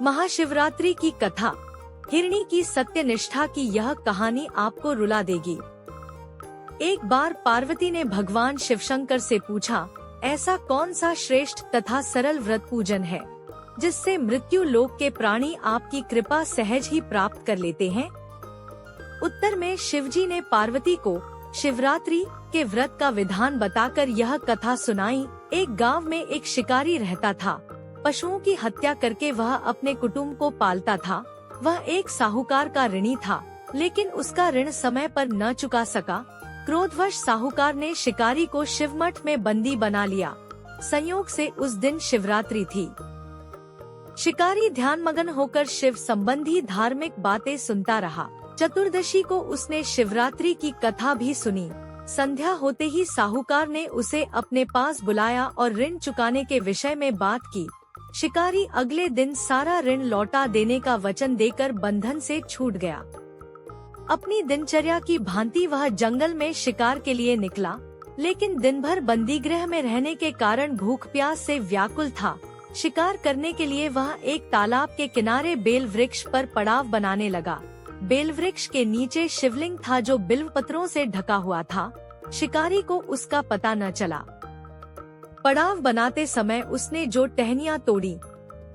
महाशिवरात्रि की कथा। हिरणी की सत्यनिष्ठा की यह कहानी आपको रुला देगी। एक बार पार्वती ने भगवान शिवशंकर से पूछा, ऐसा कौन सा श्रेष्ठ तथा सरल व्रत पूजन है जिससे मृत्यु लोक के प्राणी आपकी कृपा सहज ही प्राप्त कर लेते हैं। उत्तर में शिवजी ने पार्वती को शिवरात्रि के व्रत का विधान बताकर यह कथा सुनाई। एक गांव में एक शिकारी रहता था। पशुओं की हत्या करके वह अपने कुटुंब को पालता था। वह एक साहूकार का ऋणी था, लेकिन उसका ऋण समय पर न चुका सका। क्रोधवश साहूकार ने शिकारी को शिवमठ में बंदी बना लिया। संयोग से उस दिन शिवरात्रि थी। शिकारी ध्यानमग्न होकर शिव संबंधी धार्मिक बातें सुनता रहा। चतुर्दशी को उसने शिवरात्रि की कथा भी सुनी। संध्या होते ही साहूकार ने उसे अपने पास बुलाया और ऋण चुकाने के विषय में बात की। शिकारी अगले दिन सारा ऋण लौटा देने का वचन देकर बंधन से छूट गया। अपनी दिनचर्या की भांति वह जंगल में शिकार के लिए निकला, लेकिन दिन भर बंदीगृह में रहने के कारण भूख प्यास से व्याकुल था। शिकार करने के लिए वह एक तालाब के किनारे बेल वृक्ष पर पड़ाव बनाने लगा। बेल वृक्ष के नीचे शिवलिंग था जो बिल्व पत्रों से ढका हुआ था। शिकारी को उसका पता न चला। पड़ाव बनाते समय उसने जो टहनियां तोड़ी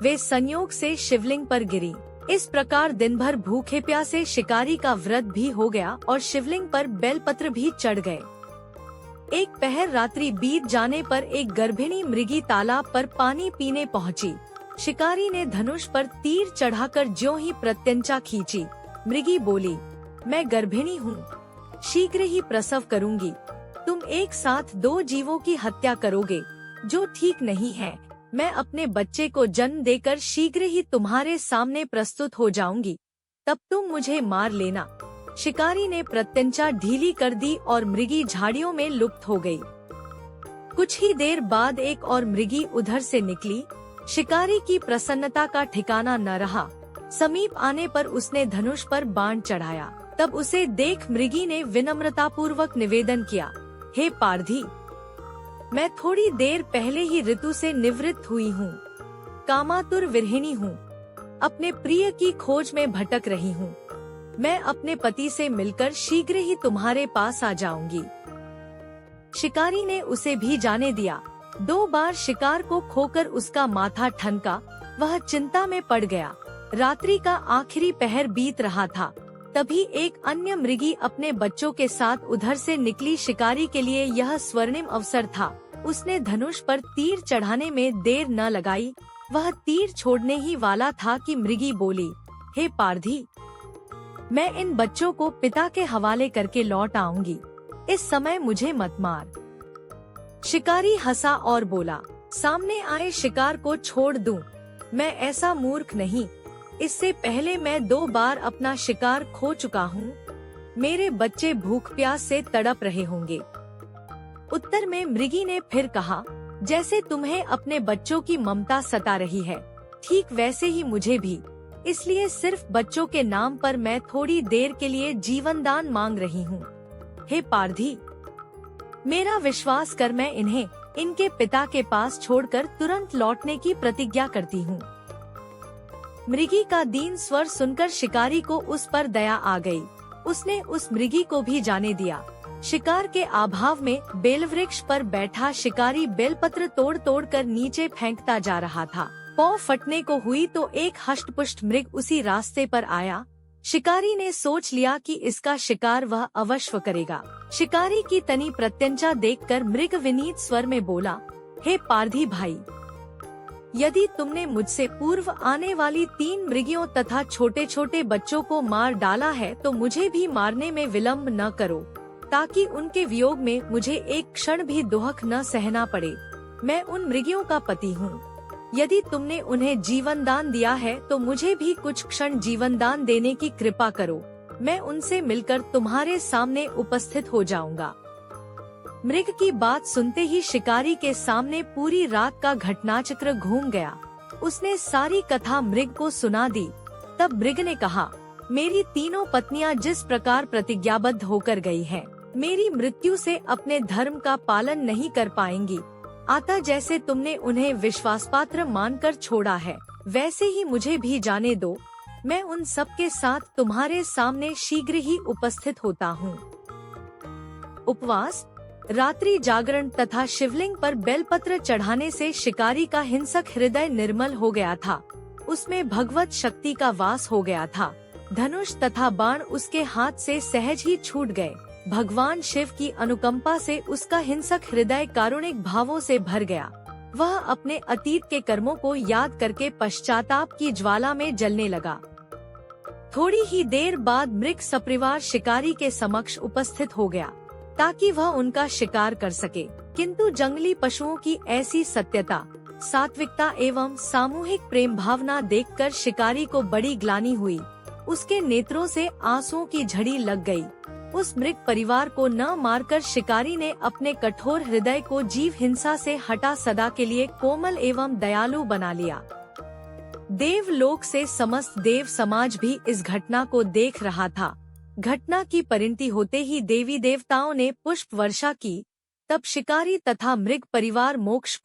वे संयोग से शिवलिंग पर गिरी। इस प्रकार दिन भर भूखे प्यासे शिकारी का व्रत भी हो गया और शिवलिंग पर बेलपत्र भी चढ़ गए। एक पहर रात्रि बीत जाने पर एक गर्भिणी मृगी तालाब पर पानी पीने पहुंची। शिकारी ने धनुष पर तीर चढ़ाकर ज्यों ही प्रत्यंचा खींची। मृगी बोली, मैं गर्भिणी हूँ, शीघ्र ही प्रसव करूंगी। तुम एक साथ दो जीवों की हत्या करोगे, जो ठीक नहीं है। मैं अपने बच्चे को जन्म देकर शीघ्र ही तुम्हारे सामने प्रस्तुत हो जाऊंगी, तब तुम मुझे मार लेना। शिकारी ने प्रत्यंचा ढीली कर दी और मृगी झाड़ियों में लुप्त हो गई। कुछ ही देर बाद एक और मृगी उधर से निकली। शिकारी की प्रसन्नता का ठिकाना न रहा। समीप आने पर उसने धनुष पर बाण चढ़ाया। तब उसे देख मृगी ने विनम्रतापूर्वक निवेदन किया, हे पारधी, मैं थोड़ी देर पहले ही ऋतु से निवृत्त हुई हूँ। कामातुर विरहिणी हूँ, अपने प्रिय की खोज में भटक रही हूँ। मैं अपने पति से मिलकर शीघ्र ही तुम्हारे पास आ जाऊंगी। शिकारी ने उसे भी जाने दिया। 2 बार शिकार को खोकर उसका माथा ठनका। वह चिंता में पड़ गया। रात्रि का आखिरी पहर बीत रहा था। तभी एक अन्य मृगी अपने बच्चों के साथ उधर से निकली। शिकारी के लिए यह स्वर्णिम अवसर था। उसने धनुष पर तीर चढ़ाने में देर न लगाई। वह तीर छोड़ने ही वाला था कि मृगी बोली, हे पारधी, मैं इन बच्चों को पिता के हवाले करके लौट आऊंगी। इस समय मुझे मत मार। शिकारी हंसा और बोला, सामने आए शिकार को छोड़ दूं? मैं ऐसा मूर्ख नहीं। इससे पहले मैं 2 बार अपना शिकार खो चुका हूँ। मेरे बच्चे भूख प्यास से तड़प रहे होंगे। उत्तर में मृगी ने फिर कहा, जैसे तुम्हें अपने बच्चों की ममता सता रही है, ठीक वैसे ही मुझे भी। इसलिए सिर्फ बच्चों के नाम पर मैं थोड़ी देर के लिए जीवन दान मांग रही हूँ। हे पारधी, मेरा विश्वास कर, मैं इन्हें इनके पिता के पास छोड़कर तुरंत लौटने की प्रतिज्ञा करती हूँ। मृगी का दीन स्वर सुनकर शिकारी को उस पर दया आ गई। उसने उस मृगी को भी जाने दिया। शिकार के अभाव में बेलवृक्ष पर बैठा शिकारी बेलपत्र तोड़ तोड़ कर नीचे फेंकता जा रहा था। पाँव फटने को हुई तो एक हष्टपुष्ट मृग उसी रास्ते पर आया। शिकारी ने सोच लिया कि इसका शिकार वह अवश्य करेगा। शिकारी की तनी प्रत्यंचा देखकर मृग विनीत स्वर में बोला, हे पारधी भाई, यदि तुमने मुझसे पूर्व आने वाली 3 मृगियों तथा छोटे छोटे बच्चों को मार डाला है तो मुझे भी मारने में विलंब न करो, ताकि उनके वियोग में मुझे एक क्षण भी दुख न सहना पड़े। मैं उन मृगियों का पति हूँ। यदि तुमने उन्हें जीवन दान दिया है तो मुझे भी कुछ क्षण जीवन दान देने की कृपा करो। मैं उनसे मिलकर तुम्हारे सामने उपस्थित हो जाऊंगा। मृग की बात सुनते ही शिकारी के सामने पूरी रात का घटनाचक्र घूम गया। उसने सारी कथा मृग को सुना दी। तब मृग ने कहा, मेरी 3 पत्नियां जिस प्रकार प्रतिज्ञाबद्ध होकर गई हैं, मेरी मृत्यु से अपने धर्म का पालन नहीं कर पाएंगी। अतः जैसे तुमने उन्हें विश्वासपात्र मानकर छोड़ा है, वैसे ही मुझे भी जाने दो, मैं उन सब के साथ तुम्हारे सामने शीघ्र ही उपस्थित होता हूँ। उपवास, रात्रि जागरण तथा शिवलिंग पर बेलपत्र चढ़ाने से शिकारी का हिंसक हृदय निर्मल हो गया था। उसमें भगवत शक्ति का वास हो गया था। धनुष तथा बाण उसके हाथ से सहज ही छूट गए। भगवान शिव की अनुकंपा से उसका हिंसक हृदय कारुणिक भावों से भर गया। वह अपने अतीत के कर्मों को याद करके पश्चाताप की ज्वाला में जलने लगा। थोड़ी ही देर बाद मृग सपरिवार शिकारी के समक्ष उपस्थित हो गया ताकि वह उनका शिकार कर सके, किंतु जंगली पशुओं की ऐसी सत्यता, सात्विकता एवं सामूहिक प्रेम भावना देखकर शिकारी को बड़ी ग्लानि हुई। उसके नेत्रों से आंसुओं की झड़ी लग गई। उस मृग परिवार को न मारकर शिकारी ने अपने कठोर हृदय को जीव हिंसा से हटा सदा के लिए कोमल एवं दयालु बना लिया। देवलोक से समस्त देव समाज भी इस घटना को देख रहा था। घटना की परिणति होते ही देवी देवताओं ने पुष्प वर्षा की। तब शिकारी तथा मृग परिवार मोक्ष